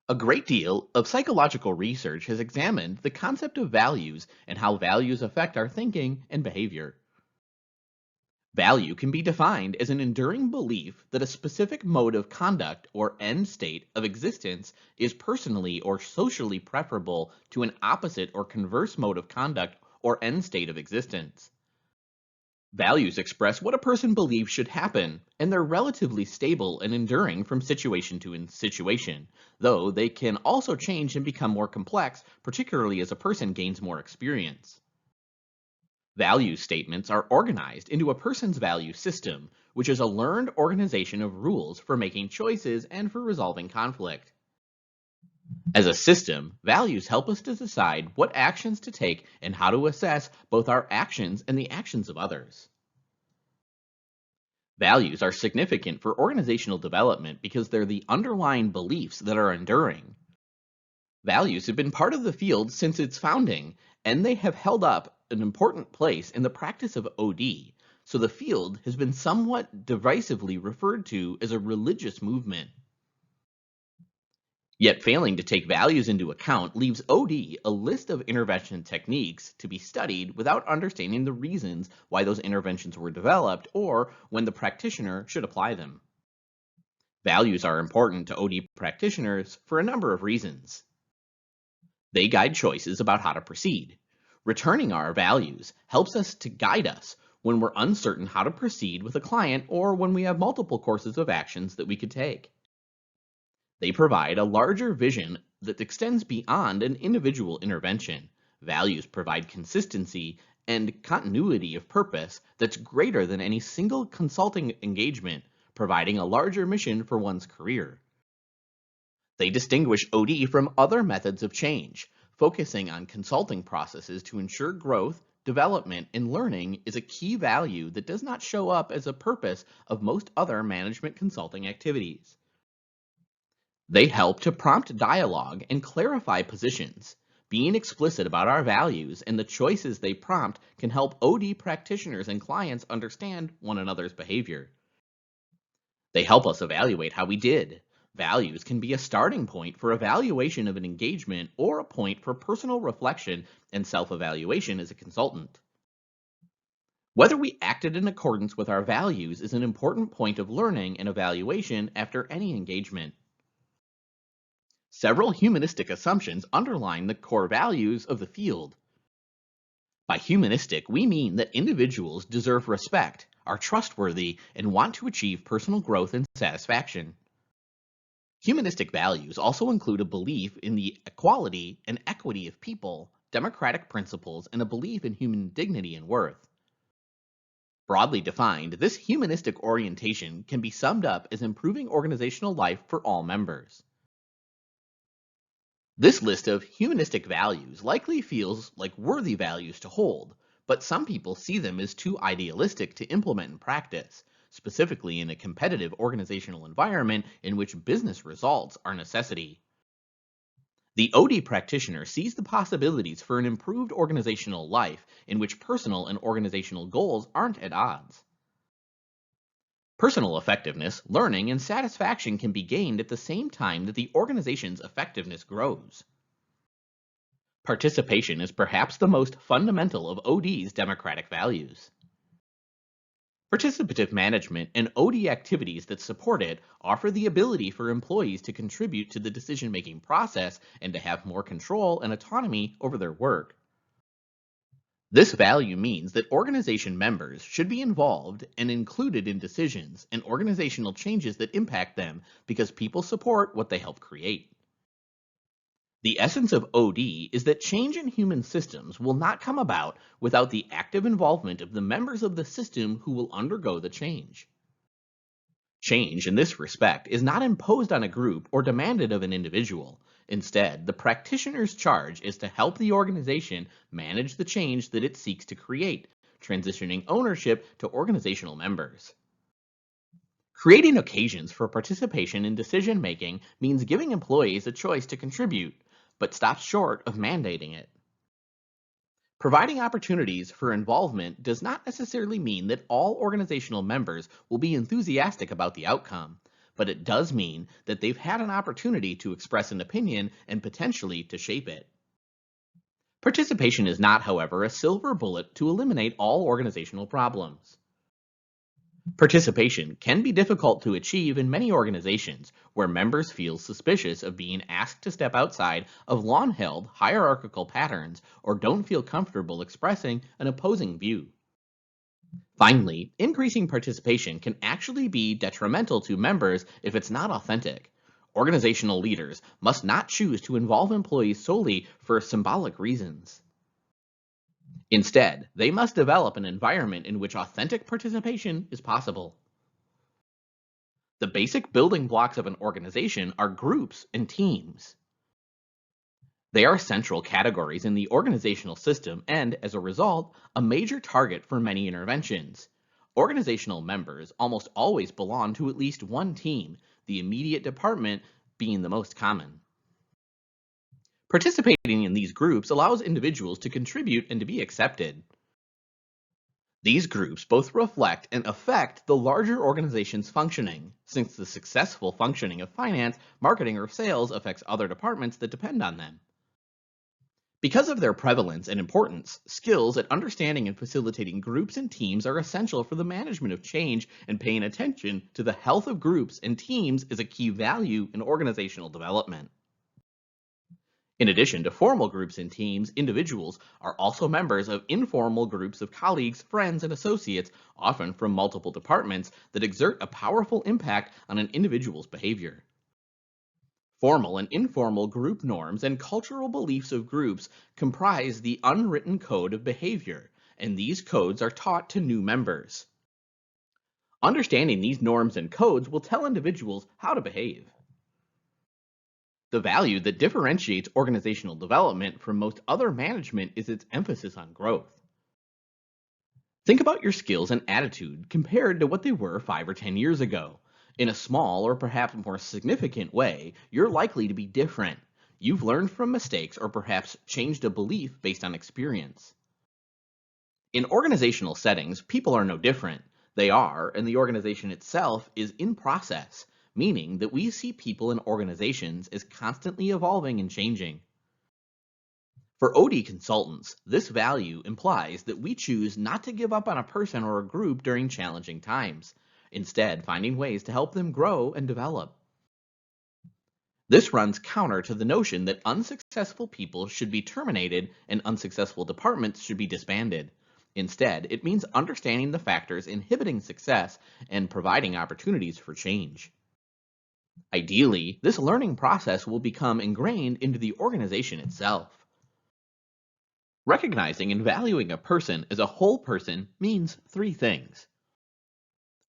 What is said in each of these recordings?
A great deal of psychological research has examined the concept of values and how values affect our thinking and behavior. Value can be defined as an enduring belief that a specific mode of conduct or end state of existence is personally or socially preferable to an opposite or converse mode of conduct or end state of existence. Values express what a person believes should happen, and they're relatively stable and enduring from situation to situation, though they can also change and become more complex, particularly as a person gains more experience. Value statements are organized into a person's value system, which is a learned organization of rules for making choices and for resolving conflict. As a system, values help us to decide what actions to take and how to assess both our actions and the actions of others. Values are significant for organizational development because they're the underlying beliefs that are enduring. Values have been part of the field since its founding, and they have held up an important place in the practice of OD, so the field has been somewhat divisively referred to as a religious movement. Yet failing to take values into account leaves OD a list of intervention techniques to be studied without understanding the reasons why those interventions were developed or when the practitioner should apply them. Values are important to OD practitioners for a number of reasons. They guide choices about how to proceed. Returning our values helps us to guide us when we're uncertain how to proceed with a client or when we have multiple courses of actions that we could take. They provide a larger vision that extends beyond an individual intervention. Values provide consistency and continuity of purpose that's greater than any single consulting engagement, providing a larger mission for one's career. They distinguish OD from other methods of change. Focusing on consulting processes to ensure growth, development, and learning is a key value that does not show up as a purpose of most other management consulting activities. They help to prompt dialogue and clarify positions. Being explicit about our values and the choices they prompt can help OD practitioners and clients understand one another's behavior. They help us evaluate how we did. Values can be a starting point for evaluation of an engagement or a point for personal reflection and self-evaluation as a consultant. Whether we acted in accordance with our values is an important point of learning and evaluation after any engagement. Several humanistic assumptions underline the core values of the field. By humanistic, we mean that individuals deserve respect, are trustworthy, and want to achieve personal growth and satisfaction. Humanistic values also include a belief in the equality and equity of people, democratic principles, and a belief in human dignity and worth. Broadly defined, this humanistic orientation can be summed up as improving organizational life for all members. This list of humanistic values likely feels like worthy values to hold, but some people see them as too idealistic to implement in practice, specifically in a competitive organizational environment in which business results are a necessity. The OD practitioner sees the possibilities for an improved organizational life in which personal and organizational goals aren't at odds. Personal effectiveness, learning, and satisfaction can be gained at the same time that the organization's effectiveness grows. Participation is perhaps the most fundamental of OD's democratic values. Participative management and OD activities that support it offer the ability for employees to contribute to the decision-making process and to have more control and autonomy over their work. This value means that organization members should be involved and included in decisions and organizational changes that impact them because people support what they help create. The essence of OD is that change in human systems will not come about without the active involvement of the members of the system who will undergo the change. Change in this respect is not imposed on a group or demanded of an individual. Instead, the practitioner's charge is to help the organization manage the change that it seeks to create, transitioning ownership to organizational members. Creating occasions for participation in decision-making means giving employees a choice to contribute, but stops short of mandating it. Providing opportunities for involvement does not necessarily mean that all organizational members will be enthusiastic about the outcome, but it does mean that they've had an opportunity to express an opinion and potentially to shape it. Participation is not, however, a silver bullet to eliminate all organizational problems. Participation can be difficult to achieve in many organizations where members feel suspicious of being asked to step outside of long held hierarchical patterns or don't feel comfortable expressing an opposing view. Finally, increasing participation can actually be detrimental to members if it's not authentic. Organizational leaders must not choose to involve employees solely for symbolic reasons. Instead, they must develop an environment in which authentic participation is possible. The basic building blocks of an organization are groups and teams. They are central categories in the organizational system and, as a result, a major target for many interventions. Organizational members almost always belong to at least one team, the immediate department being the most common. Participating in these groups allows individuals to contribute and to be accepted. These groups both reflect and affect the larger organization's functioning, since the successful functioning of finance, marketing, or sales affects other departments that depend on them. Because of their prevalence and importance, skills at understanding and facilitating groups and teams are essential for the management of change, and paying attention to the health of groups and teams is a key value in organizational development. In addition to formal groups and teams, individuals are also members of informal groups of colleagues, friends, and associates, often from multiple departments, that exert a powerful impact on an individual's behavior. Formal and informal group norms and cultural beliefs of groups comprise the unwritten code of behavior, and these codes are taught to new members. Understanding these norms and codes will tell individuals how to behave. The value that differentiates organizational development from most other management is its emphasis on growth. Think about your skills and attitude compared to what they were 5 or 10 years ago. In a small or perhaps more significant way, you're likely to be different. You've learned from mistakes or perhaps changed a belief based on experience. In organizational settings, people are no different. They are, and the organization itself is in process, meaning that we see people and organizations as constantly evolving and changing. For OD consultants, this value implies that we choose not to give up on a person or a group during challenging times, instead finding ways to help them grow and develop. This runs counter to the notion that unsuccessful people should be terminated and unsuccessful departments should be disbanded. Instead, it means understanding the factors inhibiting success and providing opportunities for change. Ideally, this learning process will become ingrained into the organization itself. Recognizing and valuing a person as a whole person means 3 things.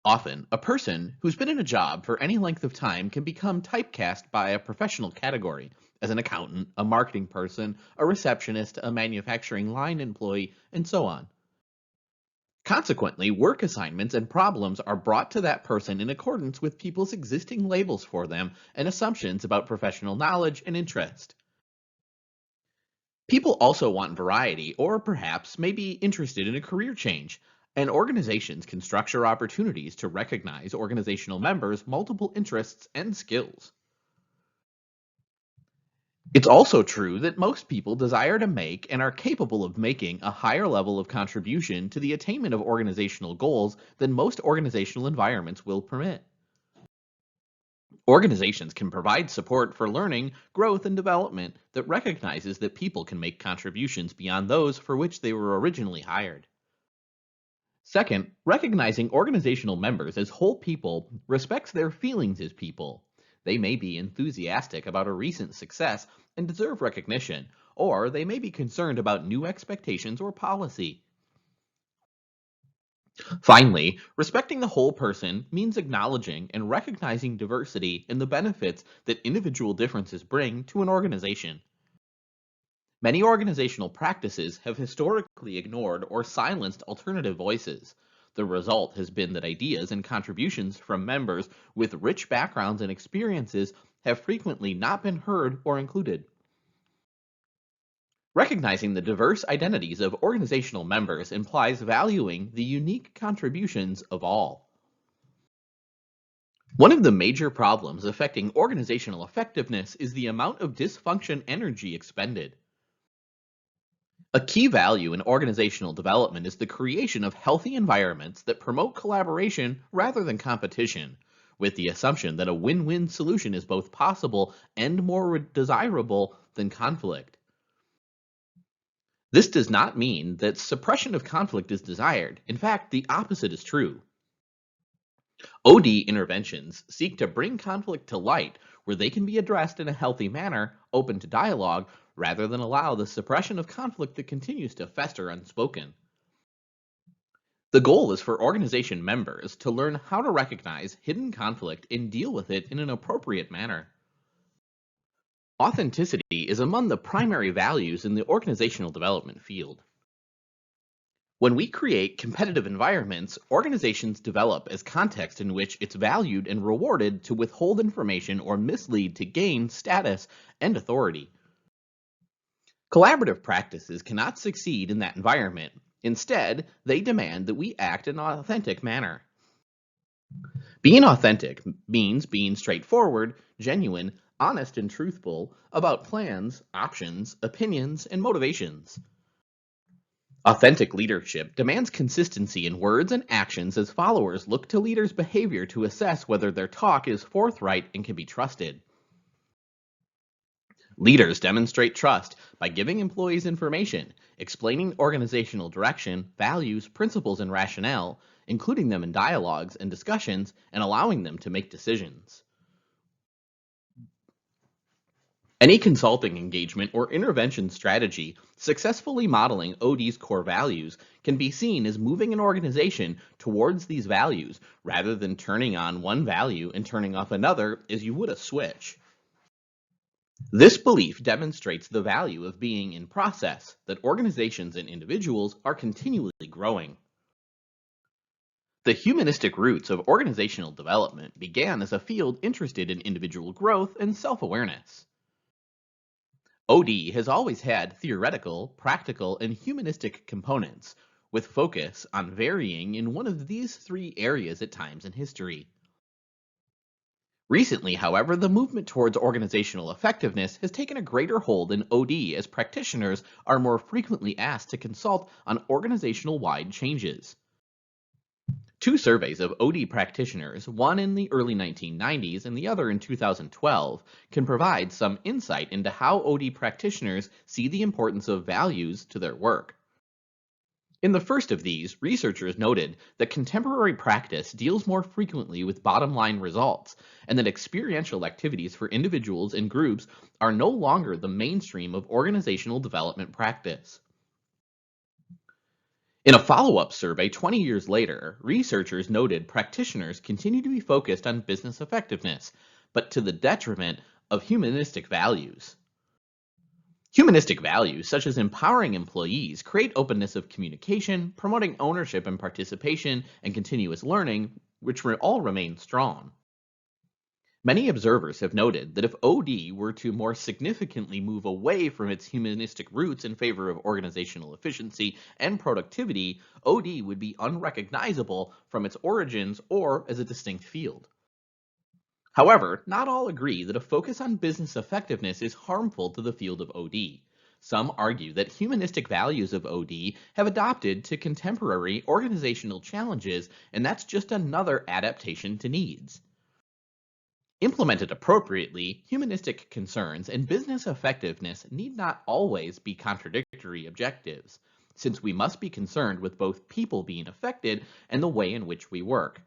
Often, a person who's been in a job for any length of time can become typecast by a professional category, as an accountant, a marketing person, a receptionist, a manufacturing line employee, and so on. Consequently, work assignments and problems are brought to that person in accordance with people's existing labels for them and assumptions about professional knowledge and interest. People also want variety, or perhaps may be interested in a career change, and organizations can structure opportunities to recognize organizational members' multiple interests and skills. It's also true that most people desire to make and are capable of making a higher level of contribution to the attainment of organizational goals than most organizational environments will permit. Organizations can provide support for learning, growth, and development that recognizes that people can make contributions beyond those for which they were originally hired. Second, recognizing organizational members as whole people respects their feelings as people. They may be enthusiastic about a recent success and deserve recognition, or they may be concerned about new expectations or policy. Finally, respecting the whole person means acknowledging and recognizing diversity and the benefits that individual differences bring to an organization. Many organizational practices have historically ignored or silenced alternative voices. The result has been that ideas and contributions from members with rich backgrounds and experiences have frequently not been heard or included. Recognizing the diverse identities of organizational members implies valuing the unique contributions of all. One of the major problems affecting organizational effectiveness is the amount of dysfunction energy expended. A key value in organizational development is the creation of healthy environments that promote collaboration rather than competition, with the assumption that a win win solution is both possible and more desirable than conflict. This does not mean that suppression of conflict is desired. In fact, the opposite is true. OD interventions seek to bring conflict to light where they can be addressed in a healthy manner, open to dialogue, rather than allow the suppression of conflict that continues to fester unspoken. The goal is for organization members to learn how to recognize hidden conflict and deal with it in an appropriate manner. Authenticity is among the primary values in the organizational development field. When we create competitive environments, organizations develop as context in which it's valued and rewarded to withhold information or mislead to gain status and authority. Collaborative practices cannot succeed in that environment. Instead, they demand that we act in an authentic manner. Being authentic means being straightforward, genuine, honest, and truthful about plans, options, opinions, and motivations. Authentic leadership demands consistency in words and actions as followers look to leaders' behavior to assess whether their talk is forthright and can be trusted. Leaders demonstrate trust by giving employees information, explaining organizational direction, values, principles, and rationale, including them in dialogues and discussions, and allowing them to make decisions. Any consulting engagement or intervention strategy successfully modeling OD's core values can be seen as moving an organization towards these values rather than turning on one value and turning off another as you would a switch. This belief demonstrates the value of being in process, that organizations and individuals are continually growing. The humanistic roots of organizational development began as a field interested in individual growth and self-awareness. OD has always had theoretical, practical, and humanistic components, with focus on varying in one of these three areas at times in history. Recently, however, the movement towards organizational effectiveness has taken a greater hold in OD as practitioners are more frequently asked to consult on organizational-wide changes. Two surveys of OD practitioners, one in the early 1990s and the other in 2012, can provide some insight into how OD practitioners see the importance of values to their work. In the first of these, researchers noted that contemporary practice deals more frequently with bottom-line results, and that experiential activities for individuals and groups are no longer the mainstream of organizational development practice. In a follow-up survey 20 years later, researchers noted practitioners continue to be focused on business effectiveness, but to the detriment of humanistic values. Humanistic values, such as empowering employees, create openness of communication, promoting ownership and participation, and continuous learning, which all remain strong. Many observers have noted that if OD were to more significantly move away from its humanistic roots in favor of organizational efficiency and productivity, OD would be unrecognizable from its origins or as a distinct field. However, not all agree that a focus on business effectiveness is harmful to the field of OD. Some argue that humanistic values of OD have adapted to contemporary organizational challenges, and that's just another adaptation to needs. Implemented appropriately, humanistic concerns and business effectiveness need not always be contradictory objectives, since we must be concerned with both people being affected and the way in which we work.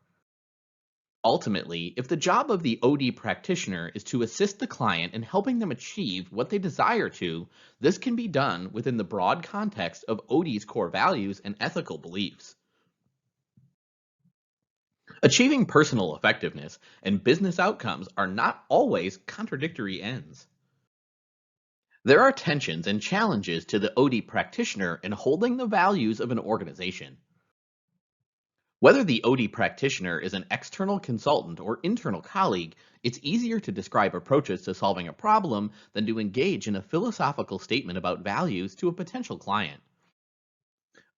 Ultimately, if the job of the OD practitioner is to assist the client in helping them achieve what they desire to, this can be done within the broad context of OD's core values and ethical beliefs. Achieving personal effectiveness and business outcomes are not always contradictory ends. There are tensions and challenges to the OD practitioner in holding the values of an organization. Whether the OD practitioner is an external consultant or internal colleague, it's easier to describe approaches to solving a problem than to engage in a philosophical statement about values to a potential client.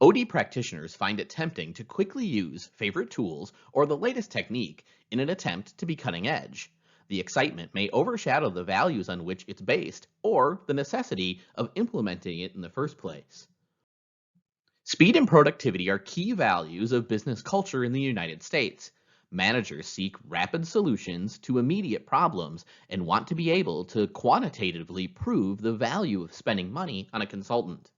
OD practitioners find it tempting to quickly use favorite tools or the latest technique in an attempt to be cutting edge. The excitement may overshadow the values on which it's based or the necessity of implementing it in the first place. Speed and productivity are key values of business culture in the United States. Managers seek rapid solutions to immediate problems and want to be able to quantitatively prove the value of spending money on a consultant.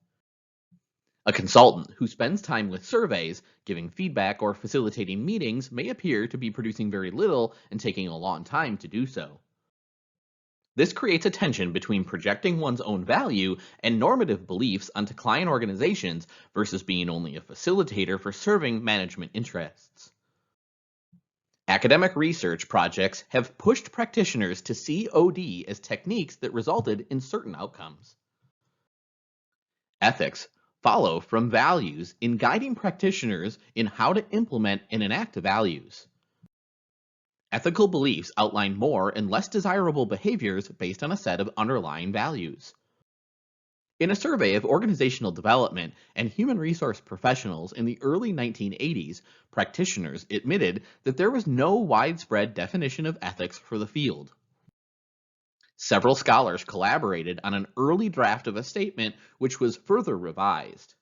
A consultant who spends time with surveys, giving feedback, or facilitating meetings may appear to be producing very little and taking a long time to do so. This creates a tension between projecting one's own value and normative beliefs onto client organizations versus being only a facilitator for serving management interests. Academic research projects have pushed practitioners to see OD as techniques that resulted in certain outcomes. Ethics follow from values in guiding practitioners in how to implement and enact values. Ethical beliefs outline more and less desirable behaviors based on a set of underlying values. In a survey of organizational development and human resource professionals in the early 1980s, practitioners admitted that there was no widespread definition of ethics for the field. Several scholars collaborated on an early draft of a statement which was further revised.